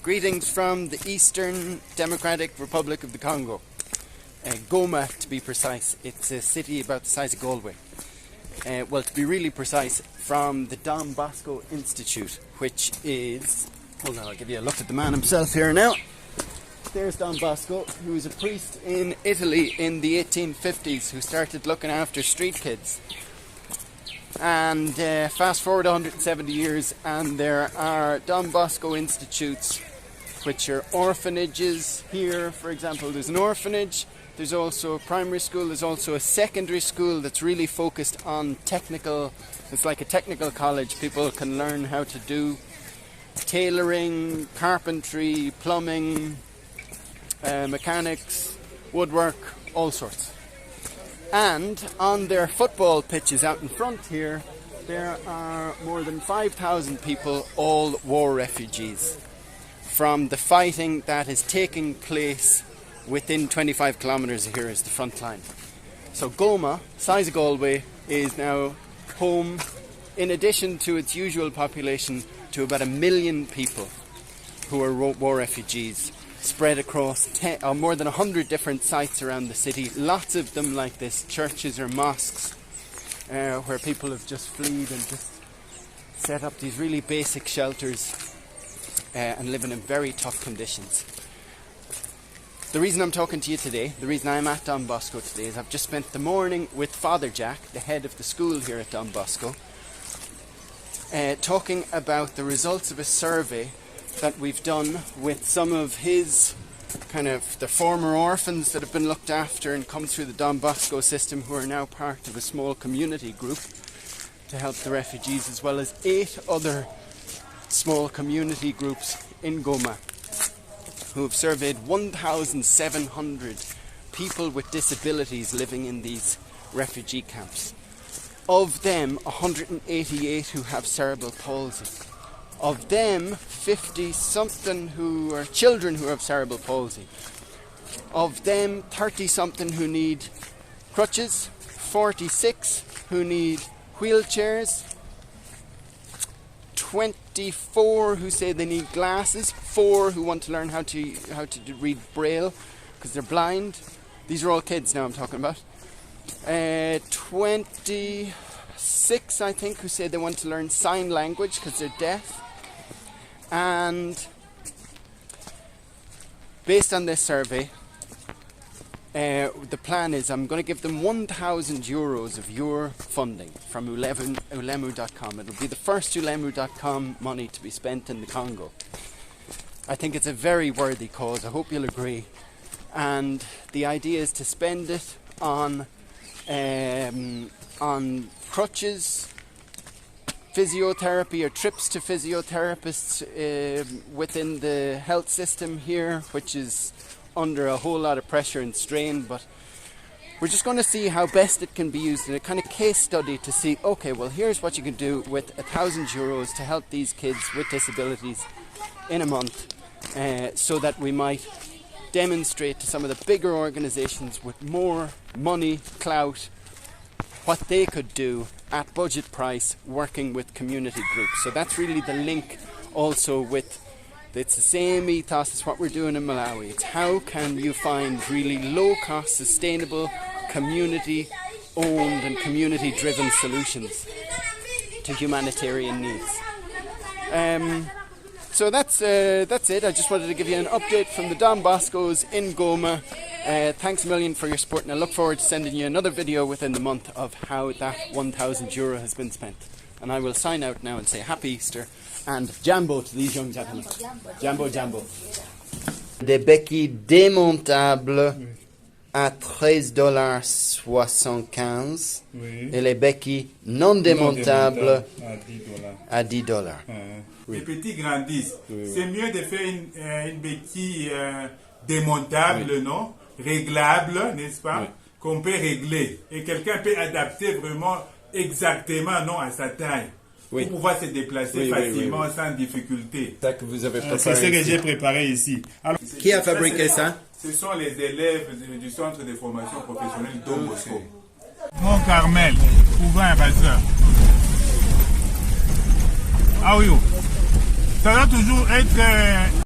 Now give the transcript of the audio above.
Greetings from the Eastern Democratic Republic of the Congo. Goma, to be precise. It's a city about the size of Galway. Well, to be really precise, from the Bosco Institute, which is... Hold on, I'll give you a look at the man himself here now. There's Bosco, who was a priest in Italy in the 1850s, who started looking after street kids. And fast forward 170 years, and there are Bosco Institutes, which are orphanages. Here, for example, there's an orphanage. There's also a primary school. There's also a secondary school that's really focused on technical. It's like a technical college. People can learn how to do tailoring, carpentry, plumbing, mechanics, woodwork, all sorts. And on their football pitches out in front here, there are more than 5,000 people, all war refugees, from the fighting that is taking place within 25 kilometres of here is the front line. So Goma, size of Galway, is now home, in addition to its usual population, to about 1 million people who are war refugees, spread across more than 100 different sites around the city. Lots of them like this, churches or mosques, where people have just fled and just set up these really basic shelters and living in very tough conditions. The reason I'm talking to you today, the reason I'm at Bosco today, is I've just spent the morning with Father Jack, the head of the school here at Bosco, talking about the results of a survey that we've done with some of his the former orphans that have been looked after and come through the Bosco system, who are now part of a small community group to help the refugees, as well as 8 other small community groups in Goma, who have surveyed 1,700 people with disabilities living in these refugee camps. Of them, 188 who have cerebral palsy. Of them, 50-something who are children who have cerebral palsy. Of them, 30-something who need crutches, 46 who need wheelchairs, 24 who say they need glasses, 4 who want to learn how to read Braille because they're blind. These are all kids now I'm talking about. 26, I think, who say they want to learn sign language because they're deaf. And based on this survey, the plan is I'm going to give them 1,000 euros of your funding from ulemu.com. It'll be the first ulemu.com money to be spent in the Congo. I think it's a very worthy cause. I hope you'll agree. And the idea is to spend it on crutches, physiotherapy, or trips to physiotherapists within the health system here, which is under a whole lot of pressure and strain, but we're just going to see how best it can be used in a kind of case study to see, okay, well, here's what you can do with 1,000 euros to help these kids with disabilities in a month, so that we might demonstrate to some of the bigger organisations with more money, clout, what they could do at budget price working with community groups. So that's really the link also with, it's the same ethos as what we're doing in Malawi. It's how can you find really low cost, sustainable, community owned and community driven solutions to humanitarian needs. So that's it. I just wanted to give you an update from the Boscos in Goma. Thanks a million for your support, and I look forward to sending you another video within the month of how that 1,000 euro has been spent. And I will sign out now and say Happy Easter and Jambo to these young gentlemen. Jambo, Jambo. Des béquilles démontables à $13,75 et les béquilles non démontables à $10. Les petits grandissent. C'est mieux de faire une béquille démontable, non? Réglable, n'est-ce pas? Qu'on peut régler. Et quelqu'un peut adapter vraiment exactement, non, à sa taille. Pour pouvoir se déplacer facilement sans difficulté. C'est ça que vous avez préparé. C'est ce que j'ai préparé ici. Alors, qui a fabriqué ça? Ce sont les élèves du centre de formation professionnelle Bosco. Mon Carmel, ouvre un bazar. Ah oui, ça doit toujours être